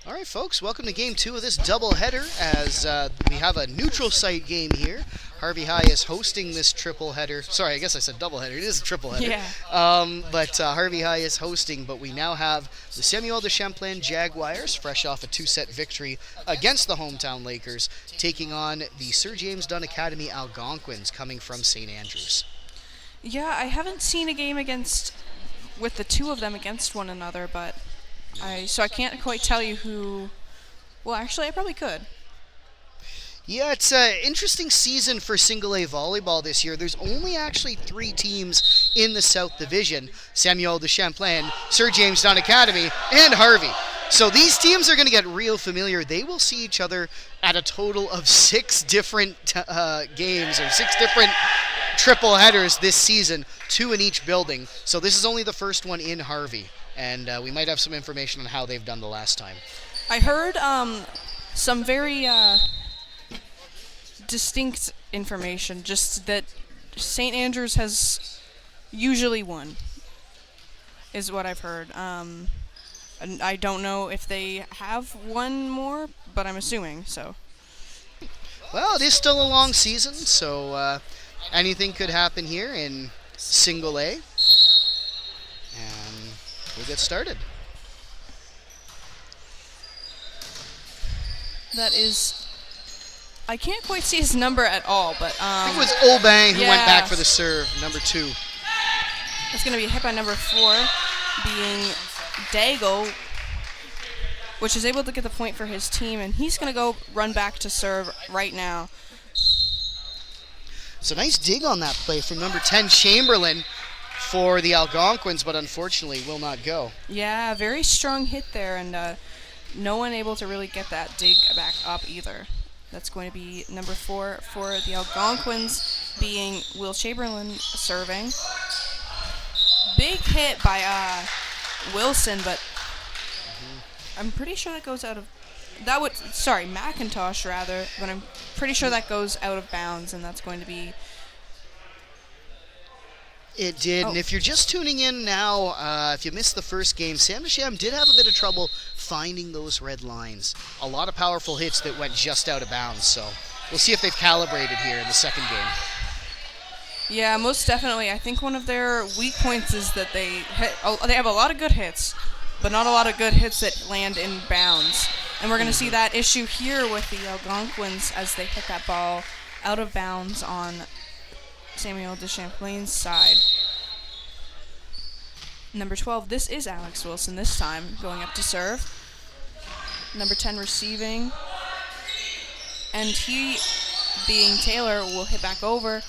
All right, folks, welcome to Game 2 of this doubleheader as we have a neutral site game here. Harvey High is hosting this triple header. Sorry, I guess I said doubleheader. It is a triple header. Yeah. But Harvey High is hosting, but we now have the Samuel de Champlain Jaguars, fresh off a two-set victory against the hometown Lakers, taking on the Sir James Dunn Academy Algonquins coming from St. Andrews. Yeah, I haven't seen a game with the two of them against one another, but so I can't quite tell you who. Well, actually, I probably could. Yeah, it's an interesting season for single A volleyball this year. There's only actually 3 teams in the South Division: Samuel de Champlain, Sir James Dunn Academy, and Harvey. So these teams are going to get real familiar. They will see each other at a total of 6 different games, or 6 different triple headers this season, 2 in each building. So this is only the first one in Harvey, and we might have some information on how they've done the last time. I heard some very distinct information, just that St. Andrews has usually won, is what I've heard. And I don't know if they have won more, but I'm assuming so. Well, it is still a long season, so anything could happen here in single A. And we'll get started. That is, I can't quite see his number at all, but I think it was Obang who went back for the yes. serve, number 2. It's going to be hit by number 4, being Daigle, which is able to get the point for his team, and he's going to go run back to serve right now. So nice dig on that play from number 10, Chamberlain, for the Algonquins, but unfortunately will not go. Yeah, very strong hit there, and no one able to really get that dig back up either. That's going to be number 4 for the Algonquins, being Will Chamberlain serving. Big hit by Wilson, but I'm pretty sure that goes out of... McIntosh rather, but I'm pretty sure that goes out of bounds, and that's going to be... It did, and if you're just tuning in now, if you missed the first game, Sam Desham did have a bit of trouble finding those red lines. A lot of powerful hits that went just out of bounds, so we'll see if they've calibrated here in the second game. Yeah, most definitely. I think one of their weak points is that they have a lot of good hits, but not a lot of good hits that land in bounds. And we're going to see that issue here with the Algonquins as they hit that ball out of bounds on Samuel de Champlain's side. Number 12, this is Alex Wilson this time, going up to serve. Number 10 receiving. And he, being Taylor, will hit back over.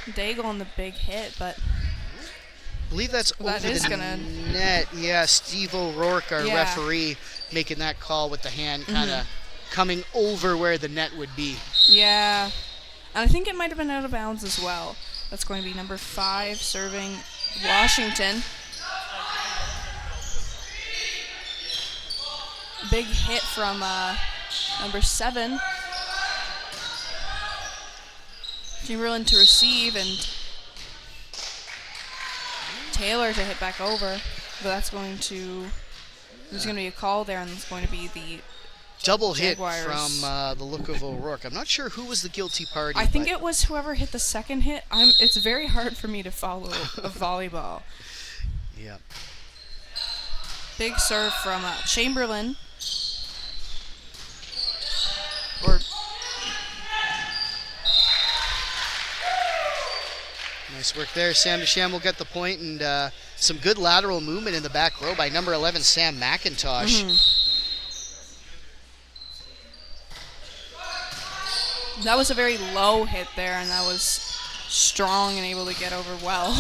Daigle on the big hit, but... I believe that's over the net. Yeah, Steve O'Rourke, our referee, making that call with the hand kind of coming over where the net would be. Yeah. And I think it might have been out of bounds as well. That's going to be number 5 serving Washington. Big hit from number 7. Chamberlain to receive, and Taylor to hit back over. But there's going to be a call there, and it's going to be the double Jaguars. Hit from the look of O'Rourke. I'm not sure who was the guilty party. I think it was whoever hit the second hit. It's very hard for me to follow a volleyball. Yep. Big serve from Chamberlain. Or nice work there. Sam Desham will get the point, and some good lateral movement in the back row by number 11, Sam McIntosh. That was a very low hit there, and that was strong and able to get over well.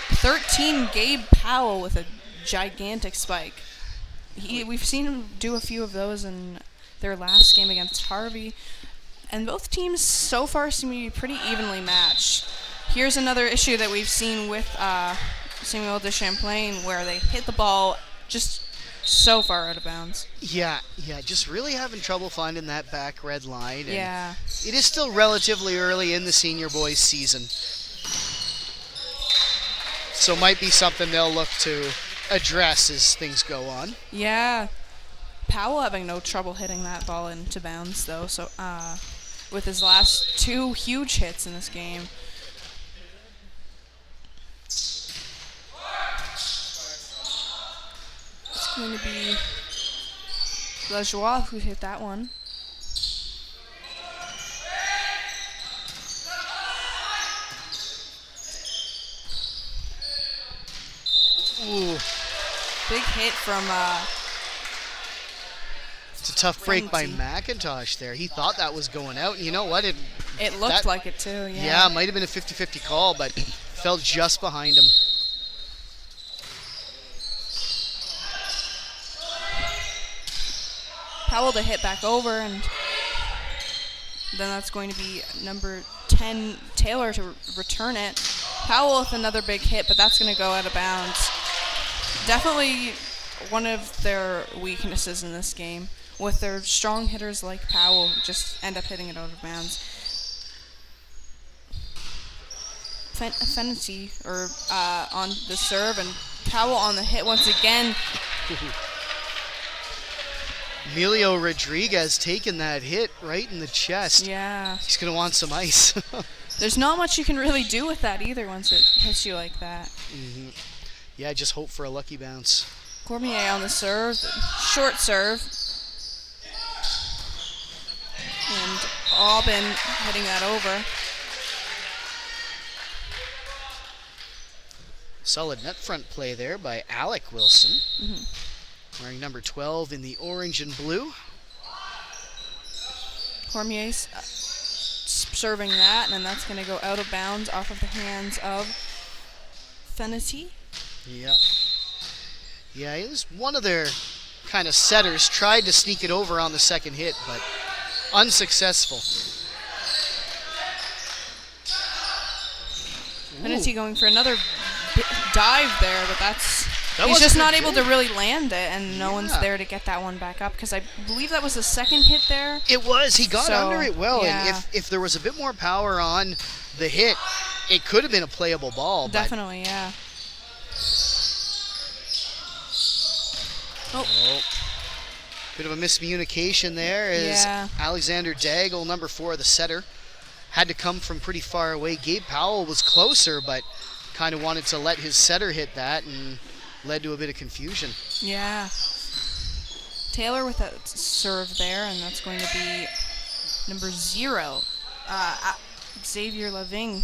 13, Gabe Powell with a gigantic spike. We've seen him do a few of those in their last game against Harvey, and both teams so far seem to be pretty evenly matched. Here's another issue that we've seen with Samuel de Champlain, where they hit the ball just so far out of bounds. Yeah, just really having trouble finding that back red line. And yeah. It is still relatively early in the senior boys season. So it might be something they'll look to address as things go on. Yeah. Powell having no trouble hitting that ball into bounds, though. So, with his last 2 huge hits in this game. It's going to be Lajoie who hit that one. Ooh. Big hit from It's a tough break by Realty. McIntosh there. He thought that was going out. And you know what? It looked like it too, yeah. Yeah, it might have been a 50-50 call, but fell just behind him. Powell to hit back over, and then that's going to be number 10, Taylor, to return it. Powell with another big hit, but that's going to go out of bounds. Definitely one of their weaknesses in this game, with their strong hitters like Powell just end up hitting it out of bounds. Fenty on the serve, and Powell on the hit once again. Emilio Rodriguez taking that hit right in the chest. Yeah. He's going to want some ice. There's not much you can really do with that either once it hits you like that. Mm-hmm. Yeah, just hope for a lucky bounce. Cormier on the serve, short serve. And Aubin hitting that over. Solid net front play there by Alec Wilson. Mm-hmm. Wearing number 12 in the orange and blue. Cormier's serving that, and then that's going to go out of bounds off of the hands of Fenty. Yeah. Yeah, he was one of their kind of setters. Tried to sneak it over on the second hit, but unsuccessful. Fenty going for another dive there, but he's was just a good not able hit. to really land it, and no one's there to get that one back up, because I believe that was the second hit there. It was. He got So, under it well, yeah. and if there was a bit more power on the hit, it could have been a playable ball. Definitely, yeah. Oh. Bit of a miscommunication there as Yeah. Alexander Daigle, number 4, the setter, had to come from pretty far away. Gabe Powell was closer, but kind of wanted to let his setter hit that, and led to a bit of confusion. Yeah. Taylor with that serve there, and that's going to be number 0, Xavier Lavigne.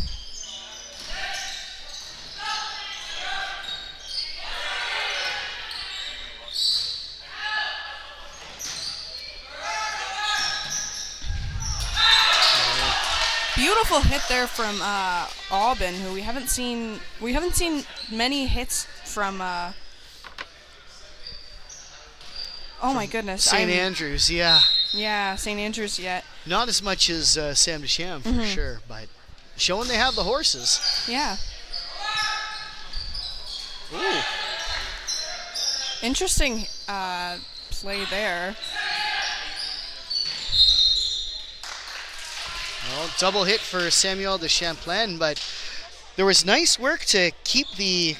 Beautiful hit there from Aubin, who we haven't seen many hits from. Oh my goodness! St. Andrews, yeah. Yeah, St. Andrews yet. Not as much as Sam Duchamp for sure, but showing they have the horses. Yeah. Ooh. Interesting play there. Well, double hit for Samuel de Champlain, but there was nice work to keep the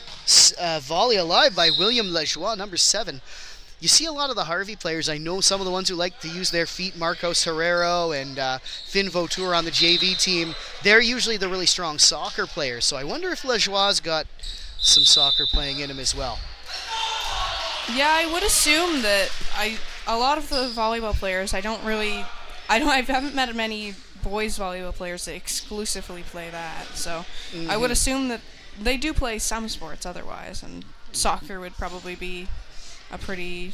volley alive by William Lajoie, number 7. You see a lot of the Harvey players. I know some of the ones who like to use their feet, Marcos Herrero and Finn Vautour on the JV team. They're usually the really strong soccer players, so I wonder if Lajoie's got some soccer playing in him as well. Yeah, I would assume that a lot of the volleyball players, I haven't met many boys volleyball players that exclusively play that. So I would assume that they do play some sports otherwise, and soccer would probably be a pretty...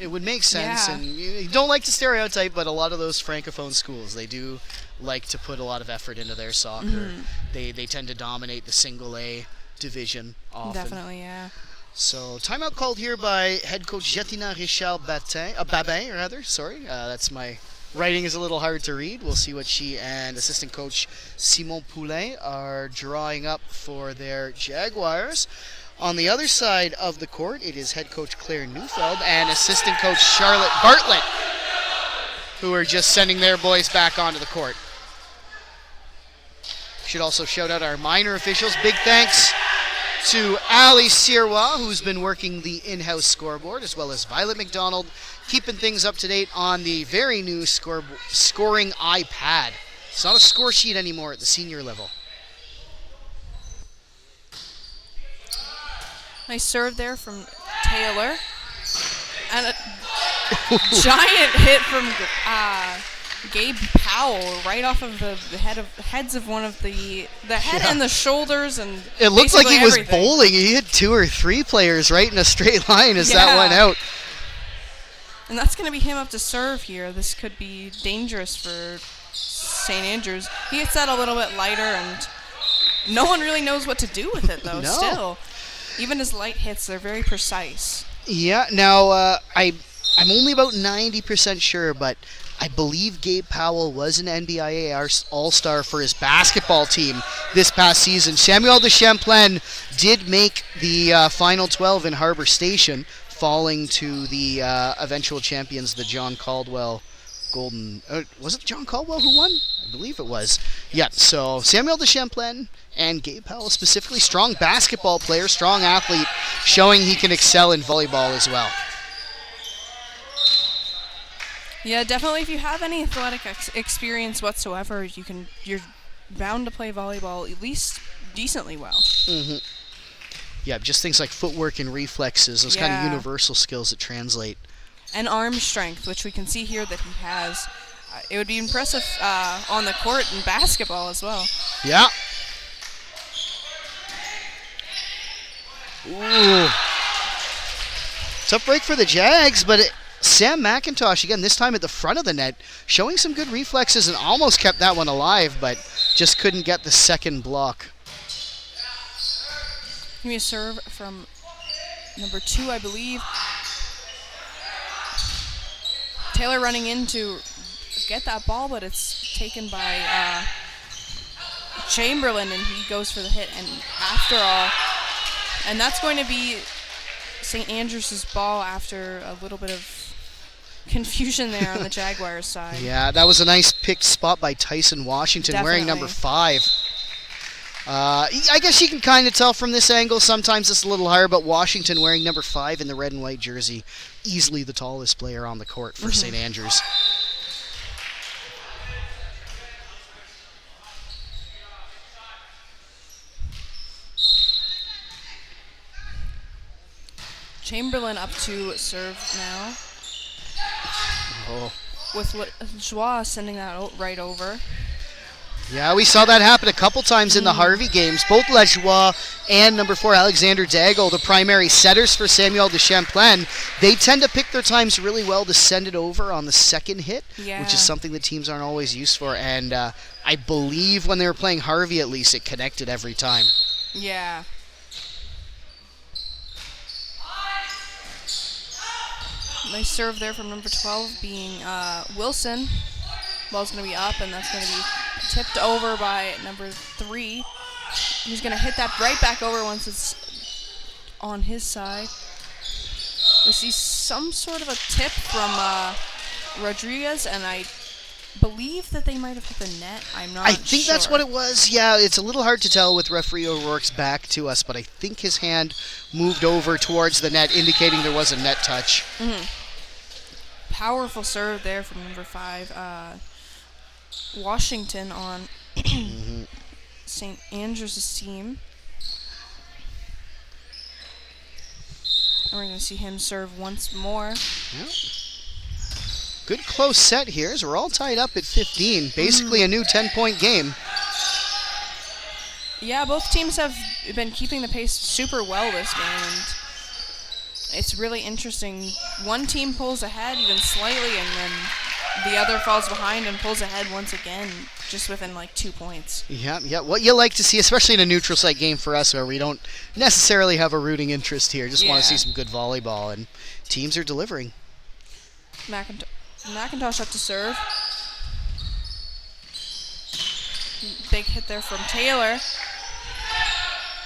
It would make sense, Yeah. and you don't like to stereotype, but a lot of those francophone schools, they do like to put a lot of effort into their soccer. They tend to dominate the single A division often. Definitely, yeah. So timeout called here by head coach Jetina Richard Babin, rather. Sorry, that's my writing is a little hard to read. We'll see what she and assistant coach Simon Poulain are drawing up for their Jaguars. On the other side of the court, it is head coach Claire Neufeld and assistant coach Charlotte Bartlett, who are just sending their boys back onto the court. Should also shout out our minor officials. Big thanks to Ali Sirwa, who's been working the in-house scoreboard, as well as Violet McDonald, keeping things up to date on the very new scoring iPad. It's not a score sheet anymore at the senior level. Nice serve there from Taylor. And a giant hit from Gabe Powell right off of the heads of one of the head and the shoulders, and it looked like he was everything. bowling. He hit 2 or 3 players right in a straight line as that went out. And that's going to be him up to serve here. This could be dangerous for St. Andrews. He hits that a little bit lighter, and no one really knows what to do with it, though. No. Still, even his light hits, they're very precise. Yeah, now I'm only about 90% sure, but I believe Gabe Powell was an NBIA All-Star for his basketball team this past season. Samuel de Champlain did make the Final 12 in Harbor Station, falling to the eventual champions, the John Caldwell Golden... was it John Caldwell who won? I believe it was. Yeah, so Samuel de Champlain and Gabe Powell specifically, strong basketball player, strong athlete, showing he can excel in volleyball as well. Yeah, definitely. If you have any athletic experience whatsoever, you're bound to play volleyball at least decently well. Mm-hmm. Yeah, just things like footwork and reflexes, those kind of universal skills that translate. And arm strength, which we can see here that he has. It would be impressive on the court in basketball as well. Yeah. Ooh. Tough break for the Jags, but Sam McIntosh, again, this time at the front of the net, showing some good reflexes and almost kept that one alive, but just couldn't get the second block. Give me a serve from number 2, I believe. Taylor running in to get that ball, but it's taken by Chamberlain, and he goes for the hit. And after all, and that's going to be St. Andrews' ball after a little bit of confusion there on the Jaguars side. Yeah, that was a nice picked spot by Tyson Washington, wearing number 5. I guess you can kind of tell from this angle, sometimes it's a little higher, but Washington wearing number 5 in the red and white jersey, easily the tallest player on the court for St. Andrews. Chamberlain up to serve now. Oh. With Joie sending that right over. Yeah, we saw that happen a couple times in the Harvey games. Both Lejoie and number 4, Alexander Daigle, the primary setters for Samuel de Champlain, they tend to pick their times really well to send it over on the second hit, which is something that teams aren't always used for. And I believe when they were playing Harvey, at least, it connected every time. Yeah. Nice serve there from number 12 being Wilson. Ball's going to be up, and that's going to be tipped over by number 3. He's going to hit that right back over once it's on his side. We see some sort of a tip from Rodriguez, and I believe that they might have hit the net. I'm not sure. I think that's what it was. Yeah, it's a little hard to tell with referee O'Rourke's back to us, but I think his hand moved over towards the net, indicating there was a net touch. Mm-hmm. Powerful serve there from number 5. Washington on St. Andrews' team. And we're going to see him serve once more. Yep. Good close set here as we're all tied up at 15. Basically a new 10-point game. Yeah, both teams have been keeping the pace super well this game, and it's really interesting. One team pulls ahead even slightly, and then the other falls behind and pulls ahead once again, just within like 2 points. Yeah. What you like to see, especially in a neutral site game for us, where we don't necessarily have a rooting interest here. Just want to see some good volleyball, and teams are delivering. McIntosh up to serve. Big hit there from Taylor.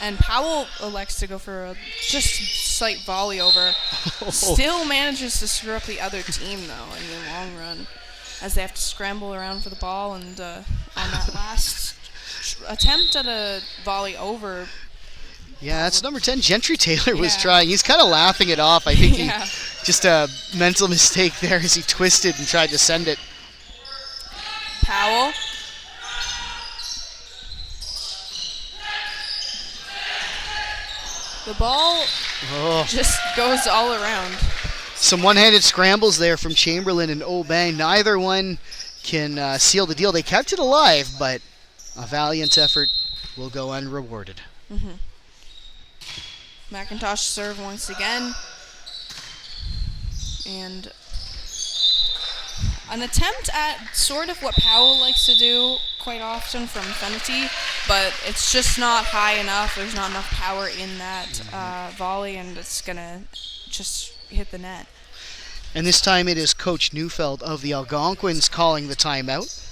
And Powell elects to go for a just slight volley over. Still manages to screw up the other team, though, in the long run, as they have to scramble around for the ball. And on that last attempt at a volley over, Yeah, that's number 10. Gentry Taylor was Yeah. trying. He's kind of laughing it off. I think Yeah. he just a mental mistake there as he twisted and tried to send it. Powell. The ball Oh, just goes all around. some one-handed scrambles there from Chamberlain and Aubin. Neither one can seal the deal. They kept it alive, but a valiant effort will go unrewarded. McIntosh serve once again. And an attempt at sort of what Powell likes to do quite often from Fenity, but it's just not high enough. There's not enough power in that volley, and it's going to just hit the net. And this time it is Coach Neufeld of the Algonquins calling the timeout.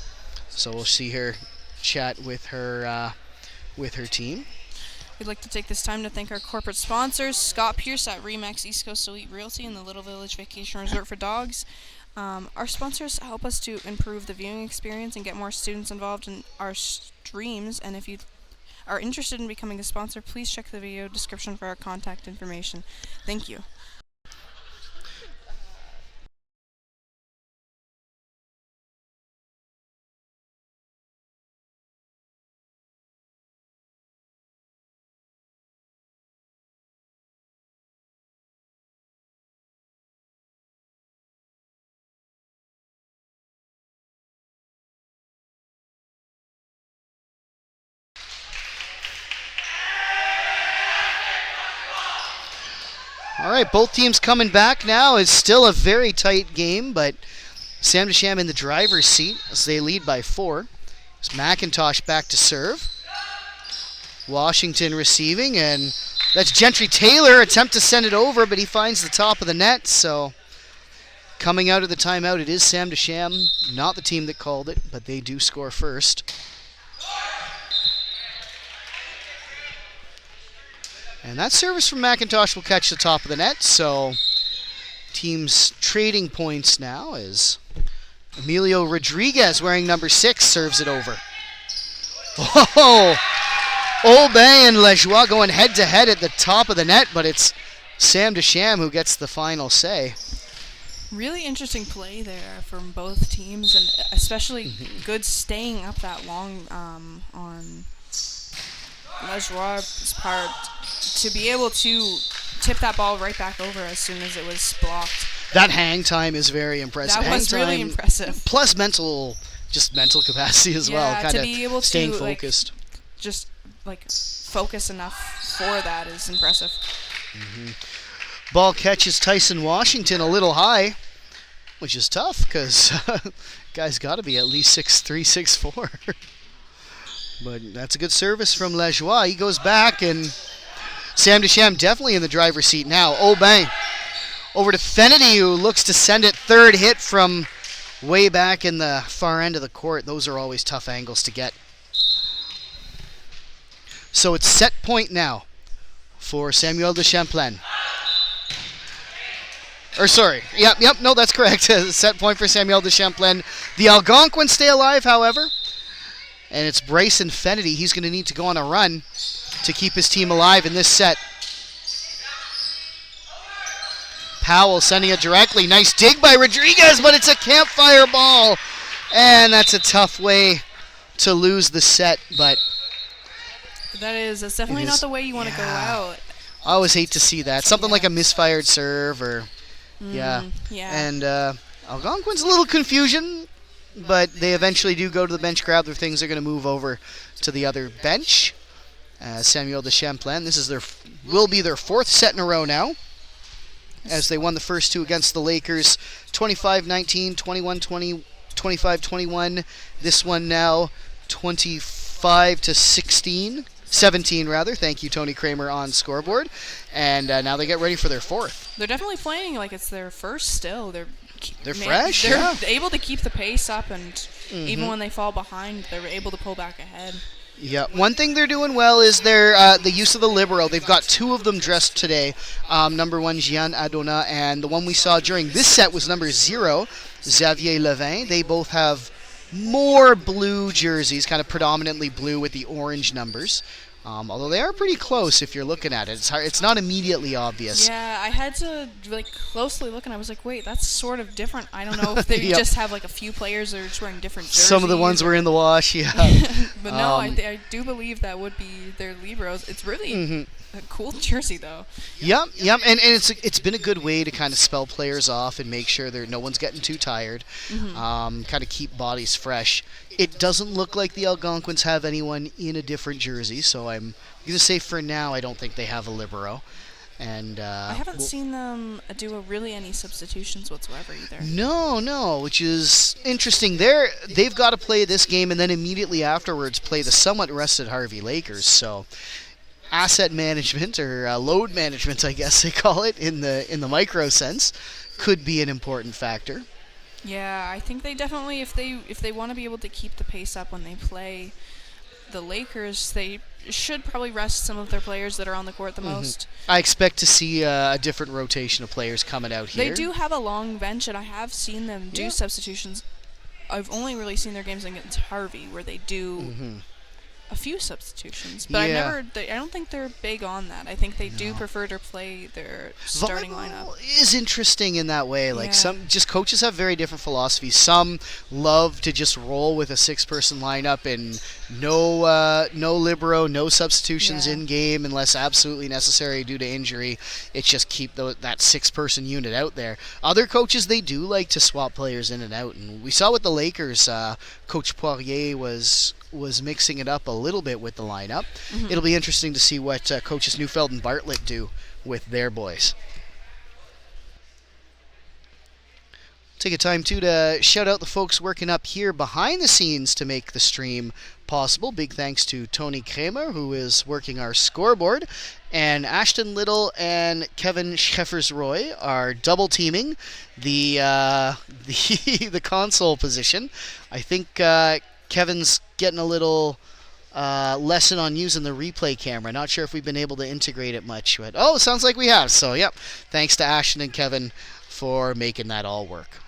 So we'll see her chat with her team. We'd like to take this time to thank our corporate sponsors, Scott Pierce at Remax East Coast Elite Realty and the Little Village Vacation Resort for Dogs. Our sponsors help us to improve the viewing experience and get more students involved in our streams. And if you are interested in becoming a sponsor, please check the video description for our contact information. Thank you. All right, both teams coming back now. It's still a very tight game, but Sam Desham in the driver's seat as they lead by 4. It's McIntosh back to serve. Washington receiving, and that's Gentry Taylor. Attempt to send it over, but he finds the top of the net. So coming out of the timeout, it is Sam Desham, not the team that called it, but they do score first. And that service from McIntosh will catch the top of the net, so teams trading points now as Emilio Rodriguez, wearing number 6, serves it over. Oh, Aubin and Lejoie going head-to-head at the top of the net, but it's Sam Desham who gets the final say. Really interesting play there from both teams, and especially good staying up that long on Lejoie's part to be able to tip that ball right back over as soon as it was blocked. That hang time is very impressive. That was really impressive. Plus mental capacity as well, kind to be able of staying to focused. Just focus enough for that is impressive. Ball catches Tyson Washington a little high, which is tough because guy's got to be at least 6'3", 6'4". But that's a good service from Lejoie. He goes back, and Sam Desham definitely in the driver's seat now. Aubin over to Fenity, who looks to send it. Third hit from way back in the far end of the court. Those are always tough angles to get. So it's set point now for Samuel de Champlain. No, that's correct. Set point for Samuel de Champlain. The Algonquins stay alive, however. And it's Bryson Fenity. He's going to need to go on a run to keep his team alive in this set. Powell sending it directly. Nice dig by Rodriguez, but it's a campfire ball. And that's a tough way to lose the set, but That's definitely not the way you want to go out. I always hate to see that. Something like a misfired serve or And Algonquins, a little confusion, but they eventually do go to the bench, grab their things. They're going to move over to the other bench. Samuel de Champlain, this is will be their 4th set in a row now, as they won the first 2 against the Lakers, 25-19, 21-20, 25-21. This one now 25-16. 17 rather. Thank you, Tony Kramer, on scoreboard. And now they get ready for their 4th. They're definitely playing like it's their first still. They're fresh. They're able to keep the pace up, and even when they fall behind, they're able to pull back ahead. Yeah, one thing they're doing well is the use of the libero. They've got 2 of them dressed today. Number 1, Gian Adona, and the one we saw during this set was number 0, Xavier Levin. They both have more blue jerseys, kind of predominantly blue with the orange numbers. Although they are pretty close if you're looking at it. It's hard, it's not immediately obvious. Yeah, I had to closely look, and I was like, wait, that's sort of different. I don't know if they Yep. just have like a few players that are just wearing different jerseys. Some of the ones were in the wash, yeah. But no, I do believe that would be their libros. It's really a cool jersey, though. Yep, and it's been a good way to kind of spell players off and make sure no one's getting too tired. Kind of keep bodies fresh. It doesn't look like the Algonquins have anyone in a different jersey, so I'm going to say for now I don't think they have a libero. And I haven't seen them do really any substitutions whatsoever either. No, which is interesting. They've got to play this game and then immediately afterwards play the somewhat rested Harvey Lakers. So asset management or load management, I guess they call it in the micro sense, could be an important factor. Yeah, I think they definitely, if they want to be able to keep the pace up when they play the Lakers, they should probably rest some of their players that are on the court the most. I expect to see a different rotation of players coming out here. They do have a long bench, and I have seen them do substitutions. I've only really seen their games against Harvey where they do a few substitutions, but I don't think they're big on that. I think they do prefer to play their starting lineup. Is interesting in that way. Like some coaches have very different philosophies. Some love to just roll with a 6-person lineup and no libero, no substitutions in game unless absolutely necessary due to injury. It's just keep that 6-person unit out there. Other coaches, they do like to swap players in and out, and we saw with the Lakers, Coach Poirier was mixing it up a little bit with the lineup. It'll be interesting to see what coaches Neufeld and Bartlett do with their boys. Take a time too to shout out the folks working up here behind the scenes to make the stream possible. Big thanks to Tony Kramer, who is working our scoreboard, and Ashton Little and Kevin Scheffers-Roy are double teaming the the console position. I think Kevin's getting a little lesson on using the replay camera. Not sure if we've been able to integrate it much, but sounds like we have. So, yep. Thanks to Ashton and Kevin for making that all work.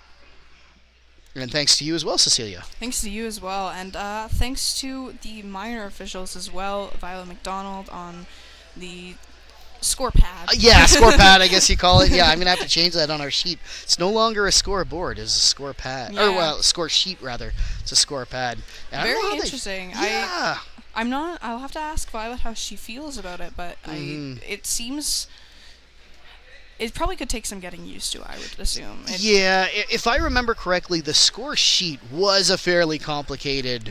And thanks to you as well, Cecilia. Thanks to you as well, and thanks to the minor officials as well, Violet McDonald on the score pad. Score pad, I guess you call it. Yeah, I'm going to have to change that on our sheet. It's no longer a scoreboard, it's a score pad. Yeah. Or, well, a score sheet, rather. It's a score pad. And very interesting. Yeah. I'll have to ask Violet how she feels about it, but it seems... It probably could take some getting used to, I would assume. If I remember correctly, the score sheet was a fairly complicated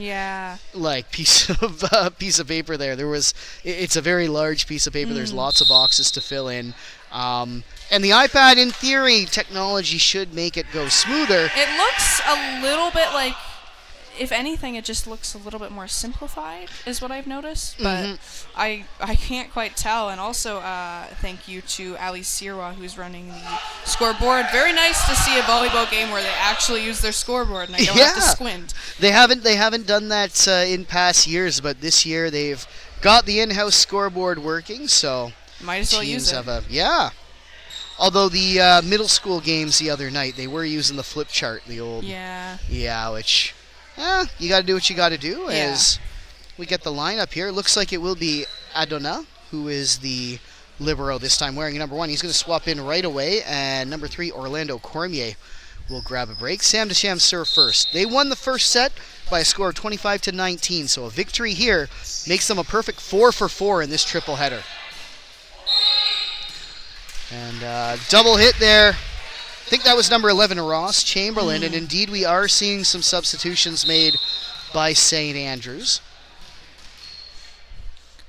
piece of paper there. It's a very large piece of paper. There's lots of boxes to fill in. And the iPad, in theory, technology should make it go smoother. It looks a little bit like, if anything, it just looks a little bit more simplified, is what I've noticed. But I can't quite tell. And also, thank you to Ali Sirwa, who's running the scoreboard. Very nice to see a volleyball game where they actually use their scoreboard, and I don't have to squint. They haven't done that in past years, but this year they've got the in-house scoreboard working, so might as well use it. Although the middle school games the other night, they were using the flip chart, the old which. You got to do what you got to do as we get the lineup here. Looks like it will be Adona, who is the libero this time, wearing number 1. He's going to swap in right away, and number 3, Orlando Cormier, will grab a break. Sam Desham serve first. They won the first set by a score of 25-19, so a victory here makes them a perfect 4 for 4 in this triple header. And double hit there. I think that was number 11, Ross Chamberlain, and indeed we are seeing some substitutions made by St. Andrews.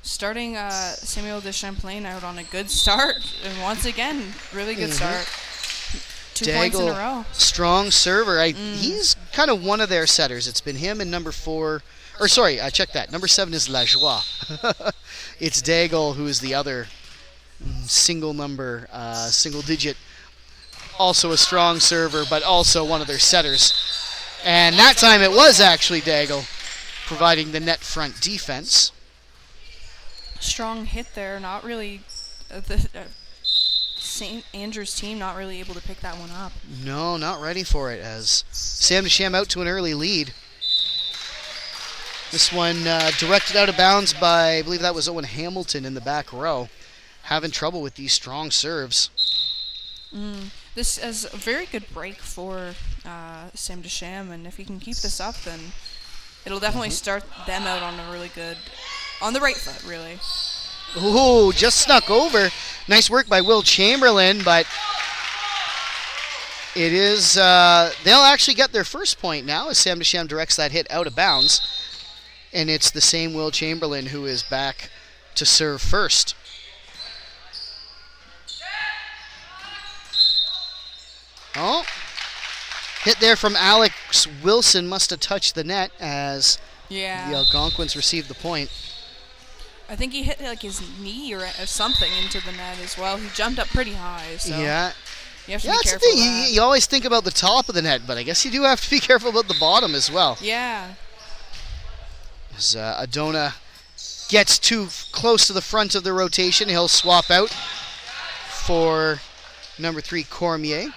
Starting Samuel de Champlain out on a good start, and once again, really good start. 2 points in a row. Strong server. He's kind of one of their setters. It's been him and number 4. Or sorry, I checked that. Number 7 is Lajoie. It's Daigle who is the other single digit. Also a strong server, but also one of their setters. And that time it was actually Daigle providing the net front defense. Strong hit there. Not really the St. Andrews team not really able to pick that one up. No, not ready for it as Sam Desham out to an early lead. This one directed out of bounds by, I believe that was Owen Hamilton in the back row. Having trouble with these strong serves. This is a very good break for Sam Deschamps, and if he can keep this up, then it'll definitely start them out on the right foot, really. Ooh, just snuck over. Nice work by Will Chamberlain, but it is, they'll actually get their first point now as Sam Deschamps directs that hit out of bounds. And it's the same Will Chamberlain who is back to serve first. Oh, hit there from Alex Wilson must have touched the net as the Algonquins received the point. I think he hit like his knee or something into the net as well. He jumped up pretty high, so you have to be careful. That's the thing. You always think about the top of the net, but I guess you do have to be careful about the bottom as well. Yeah. As Adona gets too close to the front of the rotation, he'll swap out for number 3, Cormier.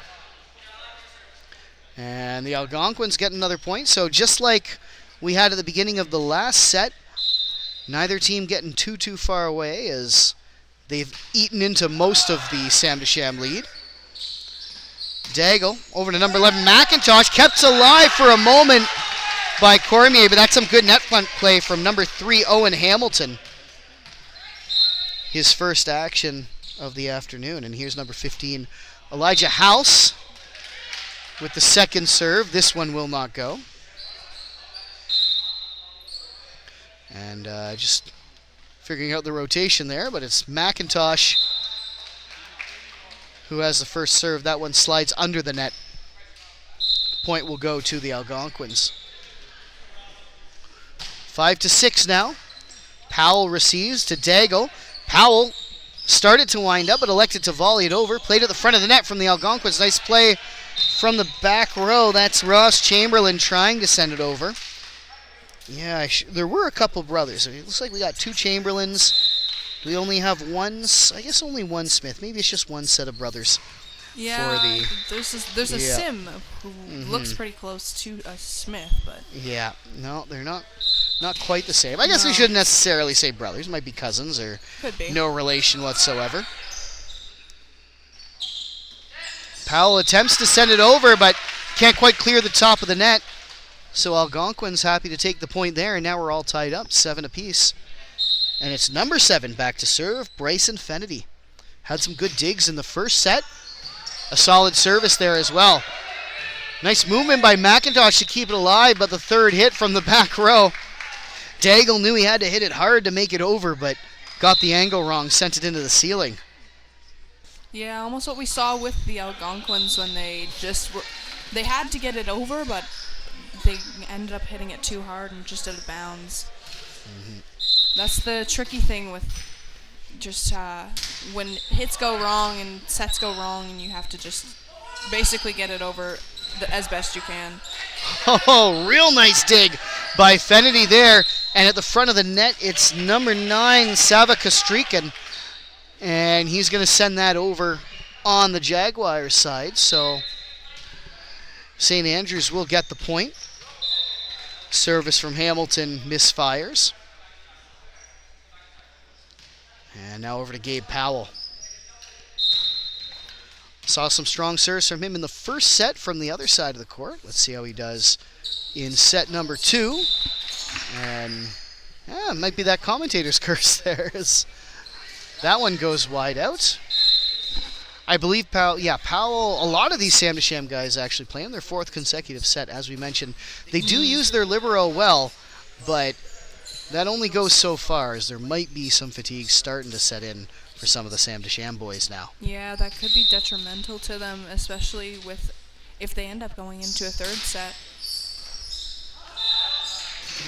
And the Algonquins get another point. So just like we had at the beginning of the last set, neither team getting too far away as they've eaten into most of the Sam Deschamps lead. Daigle over to number 11, McIntosh, kept alive for a moment by Cormier, but that's some good net front play from number 3, Owen Hamilton. His first action of the afternoon. And here's number 15, Elijah House with the second serve. This one will not go. And just figuring out the rotation there, but it's McIntosh who has the first serve. That one slides under the net. Point will go to the Algonquins. 5-6 now. Powell receives to Daigle. Powell started to wind up, but elected to volley it over. Played at the front of the net from the Algonquins. Nice play from the back row. That's Ross Chamberlain trying to send it over. Yeah, there were a couple brothers. It looks like we got 2 Chamberlains. We only have one, I guess only one Smith. Maybe it's just one set of brothers. Yeah, there's a Sim who looks pretty close to a Smith, but... Yeah, no, they're not quite the same. I guess we shouldn't necessarily say brothers. Might be cousins or could be. No relation whatsoever. Powell attempts to send it over, but can't quite clear the top of the net. So Algonquins happy to take the point there, and now we're all tied up, 7 apiece. And it's number 7 back to serve, Bryson Fennedy. Had some good digs in the first set. A solid service there as well. Nice movement by McIntosh to keep it alive, but the third hit from the back row. Daigle knew he had to hit it hard to make it over, but got the angle wrong, sent it into the ceiling. Yeah, almost what we saw with the Algonquins when they they had to get it over, but they ended up hitting it too hard and just out of bounds. That's the tricky thing with just when hits go wrong and sets go wrong, and you have to just basically get it over as best you can. Oh, real nice dig by Fennedy there. And at the front of the net, it's number 9, Sava Kostrikan. And he's going to send that over on the Jaguars side. So St. Andrews will get the point. Service from Hamilton misfires. And now over to Gabe Powell. Saw some strong serves from him in the first set from the other side of the court. Let's see how he does in set number 2. And it might be that commentator's curse there, as that one goes wide out. I believe Powell, a lot of these Sam Deschamps guys actually play in their 4th consecutive set, as we mentioned. They do use their libero well, but that only goes so far, as there might be some fatigue starting to set in for some of the Sam Deschamps boys now. Yeah, that could be detrimental to them, especially if they end up going into a 3rd set.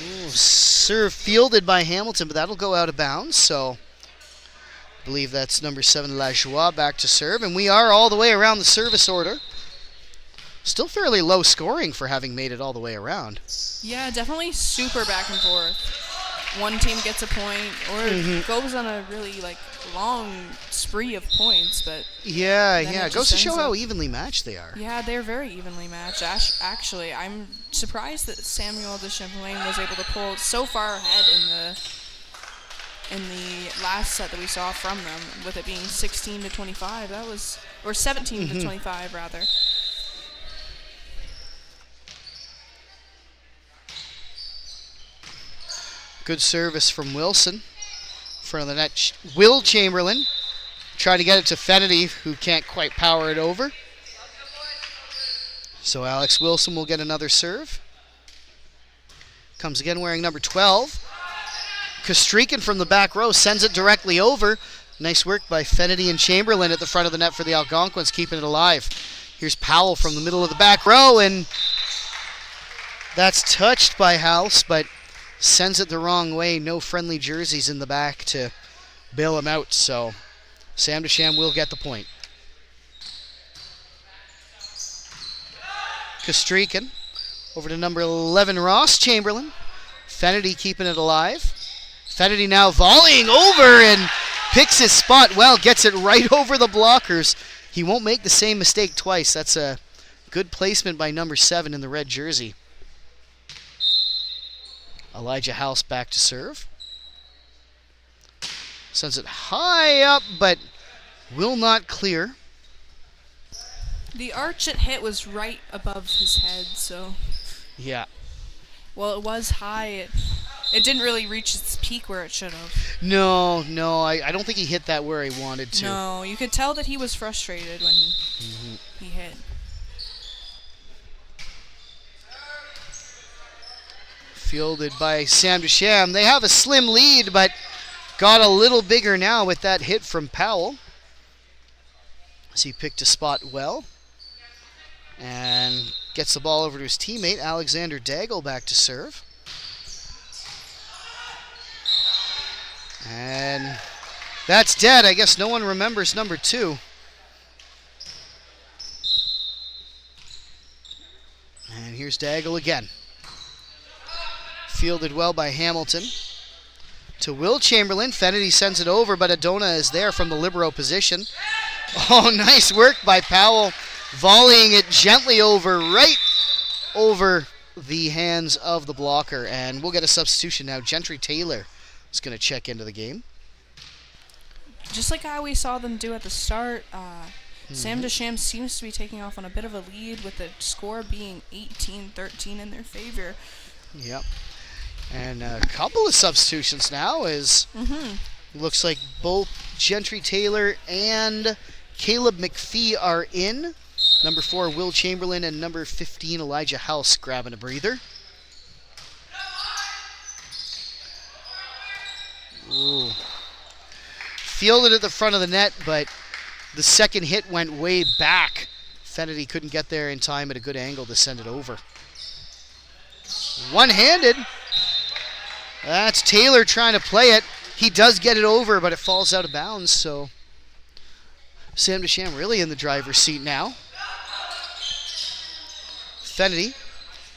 Ooh, serve fielded by Hamilton, but that'll go out of bounds, so I believe that's number 7, Lajoie, back to serve, and we are all the way around the service order. Still fairly low scoring for having made it all the way around. Yeah, definitely super back and forth. one team gets a point or goes on a really long spree of points, but yeah, then it goes to show how evenly matched they are. Yeah, they're very evenly matched. Actually, I'm surprised that Samuel de Champlain was able to pull so far ahead in the last set that we saw from them, with it being 16 to 25. That was, or 17 to 25 rather. Good service from Wilson. In front of the net, Will Chamberlain. Try to get it to Fennedy, who can't quite power it over. So Alex Wilson will get another serve. Comes again wearing number 12. Kostrykin from the back row sends it directly over. Nice work by Fennedy and Chamberlain at the front of the net for the Algonquins, keeping it alive. Here's Powell from the middle of the back row, and that's touched by House, but sends it the wrong way. No friendly jerseys in the back to bail him out, so Sam Desham will get the point. Kostrykin over to number 11, Ross Chamberlain. Fennedy keeping it alive. Fennedy now volleying over and picks his spot well, gets it right over the blockers. He won't make the same mistake twice. That's a good placement by number 7 in the red jersey. Elijah House back to serve. Sends it high up, but will not clear. The arch it hit was right above his head, so... Yeah. Well, it was high. It didn't really reach its peak where it should have. No, I don't think he hit that where he wanted to. No, you could tell that he was frustrated when he hit. Fielded by Sam Desham. They have a slim lead, but got a little bigger now with that hit from Powell. As he picked a spot well. And gets the ball over to his teammate, Alexander Daigle, back to serve. And that's dead. I guess no one remembers number 2. And here's Daigle again. Fielded well by Hamilton. To Will Chamberlain. Fennedy sends it over, but Adona is there from the libero position. Oh, nice work by Powell. Volleying it gently over, right over the hands of the blocker. And we'll get a substitution now. Gentry Taylor is going to check into the game. Just like how we saw them do at the start, Sam Desham seems to be taking off on a bit of a lead, with the score being 18-13 in their favor. Yep. And a couple of substitutions now is looks like both Gentry Taylor and Caleb McPhee are in. Number 4, Will Chamberlain, and number 15, Elijah House, grabbing a breather. Ooh. Fielded at the front of the net, but the second hit went way back. Fennedy couldn't get there in time at a good angle to send it over. One-handed. That's Taylor trying to play it. He does get it over, but it falls out of bounds, so Sam Desham really in the driver's seat now. Fennedy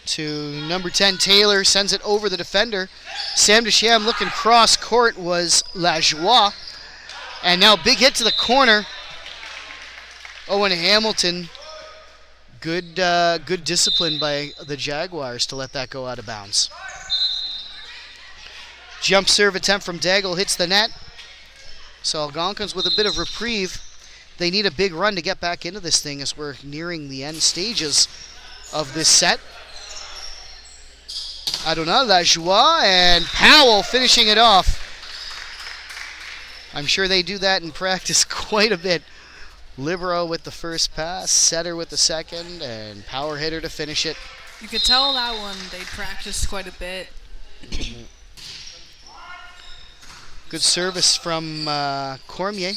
to number 10, Taylor, sends it over the defender. Sam Desham looking cross court was Lajoie. And now big hit to the corner. Owen Hamilton. Good discipline by the Jaguars to let that go out of bounds. Jump serve attempt from Daigle hits the net. So Algonquins with a bit of reprieve. They need a big run to get back into this thing as we're nearing the end stages of this set. Adona, Lajoie, and Powell finishing it off. I'm sure they do that in practice quite a bit. Libero with the first pass, setter with the second, and power hitter to finish it. You could tell that one they practiced quite a bit. Good service from Cormier.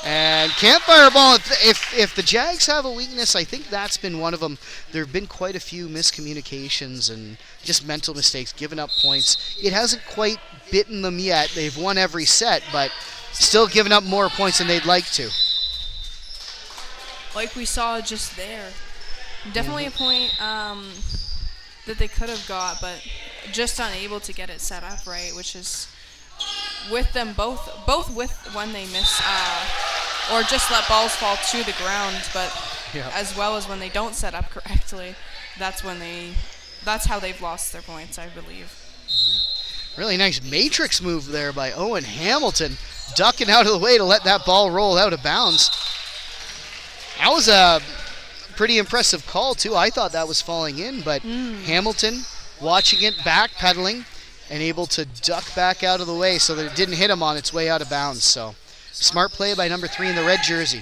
And campfire ball, if the Jags have a weakness, I think that's been one of them. There have been quite a few miscommunications and just mental mistakes, giving up points. It hasn't quite bitten them yet. They've won every set, but still giving up more points than they'd like to. Like we saw just there. Definitely a point that they could have got, but just unable to get it set up right, which is with them both with when they miss or just let balls fall to the ground, but as well as when they don't set up correctly, that's how they've lost their points, I believe. Really nice matrix move there by Owen Hamilton, ducking out of the way to let that ball roll out of bounds. That was a pretty impressive call, too. I thought that was falling in, but Hamilton watching it, backpedaling, and able to duck back out of the way so that it didn't hit him on its way out of bounds. So, smart play by number 3 in the red jersey.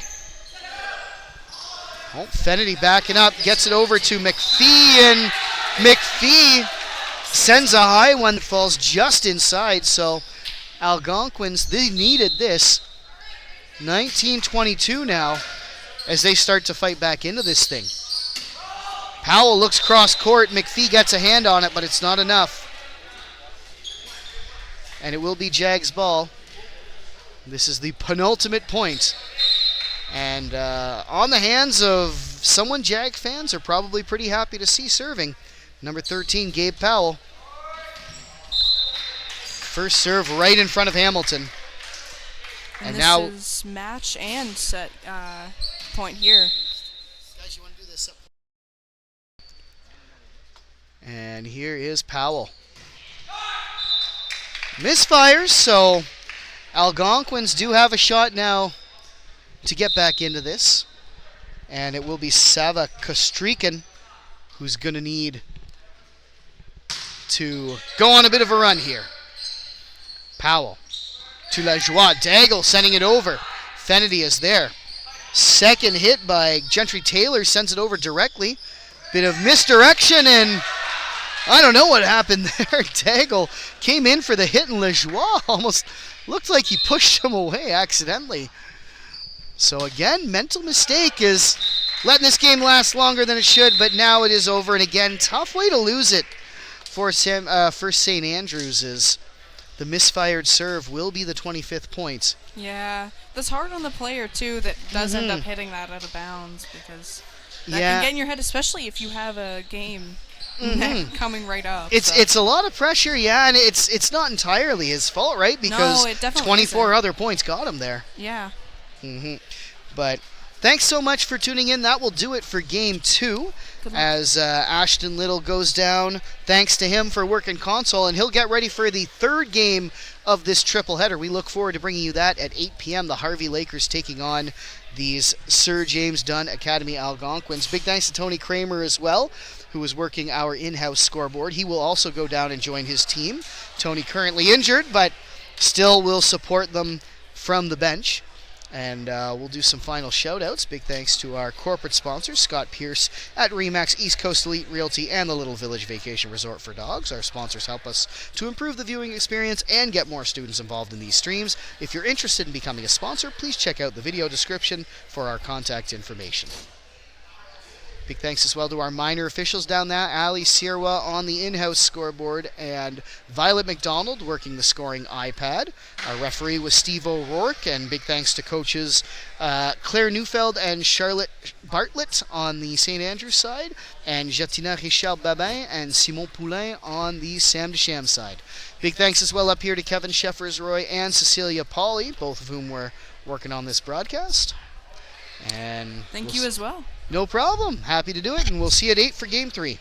Oh, Fennedy backing up, gets it over to McPhee, and McPhee sends a high one that falls just inside. So, Algonquins, they needed this. 19-22 now as they start to fight back into this thing. Powell looks cross court. McPhee gets a hand on it, but it's not enough. And it will be Jags' ball. This is the penultimate point. And on the hands of someone Jag fans are probably pretty happy to see serving. Number 13, Gabe Powell. First serve right in front of Hamilton. And now is match and set point here. Guys, you want to do this up? And here is Powell. Misfires, so Algonquins do have a shot now to get back into this. And it will be Sava Kostrikan who's going to need to go on a bit of a run here. Powell to Lajoie. Daigle sending it over. Fennedy is there. Second hit by Gentry Taylor sends it over directly. Bit of misdirection, and I don't know what happened there. Daigle came in for the hit, and Lajoie almost looked like he pushed him away accidentally. So again, mental mistake is letting this game last longer than it should, but now it is over. And again, tough way to lose it for St. Andrews is the misfired serve will be the 25th point. Yeah, that's hard on the player, too, that does end up hitting that out of bounds, because that can get in your head, especially if you have a game coming right up. It's a lot of pressure, yeah, and it's not entirely his fault, right? Because 24 other points got him there. Yeah. But thanks so much for tuning in. That will do it for Game 2. As Ashton Little goes down. Thanks to him for working console, and he'll get ready for the third game of this triple header. We look forward to bringing you that at 8 p.m. The Harvey Lakers taking on these Sir James Dunn Academy Algonquins. Big thanks to Tony Kramer as well, who is working our in-house scoreboard. He will also go down and join his team. Tony currently injured, but still will support them from the bench. And we'll do some final shout-outs. Big thanks to our corporate sponsors, Scott Pierce at Remax, East Coast Elite Realty, and the Little Village Vacation Resort for Dogs. Our sponsors help us to improve the viewing experience and get more students involved in these streams. If you're interested in becoming a sponsor, please check out the video description for our contact information. Big thanks as well to our minor officials down there, Ali Sirwa on the in-house scoreboard and Violet McDonald working the scoring iPad. Our referee was Steve O'Rourke, and big thanks to coaches Claire Neufeld and Charlotte Bartlett on the St. Andrews side, and Jatina Richard Babin and Simon Poulain on the Sam Deschamps side. Big thanks as well up here to Kevin Sheffers-Roy and Cecilia Pauley, both of whom were working on this broadcast. And thank you as well. No problem. Happy to do it, and we'll see you at 8 for Game 3.